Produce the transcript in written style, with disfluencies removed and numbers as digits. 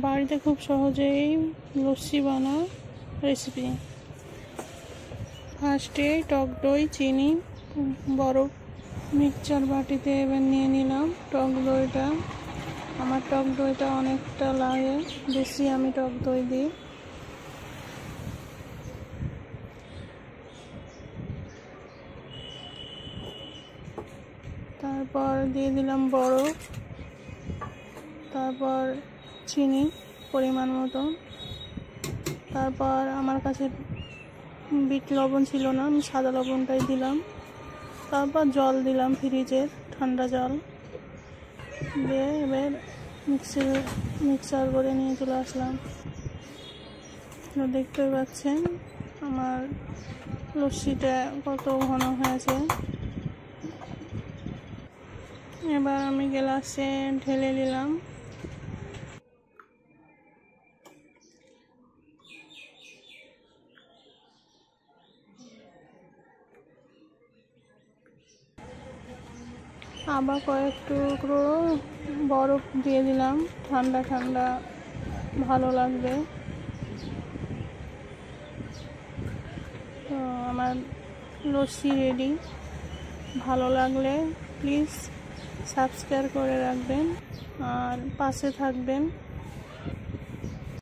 বাড়িতে খুব সহজেই লস্যি বানা রেসিপি। ফার্স্টে টক দই, চিনি, বরফ মিক্সচার বাটিতে এবার নিয়ে নিলাম টক দইটা। আমার টক দইটা অনেকটা লাগে, বেশি আমি টক দই দিই। তারপর দিয়ে দিলাম বরফ, তারপর চিনি পরিমাণ মতো। তারপর আমার কাছে বিট লবণ ছিল না, আমি সাদা লবণটাই দিলাম। তারপর জল দিলাম, ফ্রিজের ঠান্ডা জল দিয়ে এবার মিক্সার করে নিয়ে চলে আসলাম। দেখতে পাচ্ছেন আমার লস্যিটা কত ঘন হয়েছে। এবার আমি গ্লাসে ঢেলে নিলাম। আবার কয়েক টুকরো বরফ দিয়ে দিলাম, ঠান্ডা ঠান্ডা ভালো লাগবে। তো আমার লস্যি রেডি। ভালো লাগলে প্লিজ সাবস্ক্রাইব করে রাখবেন আর পাশে থাকবেন।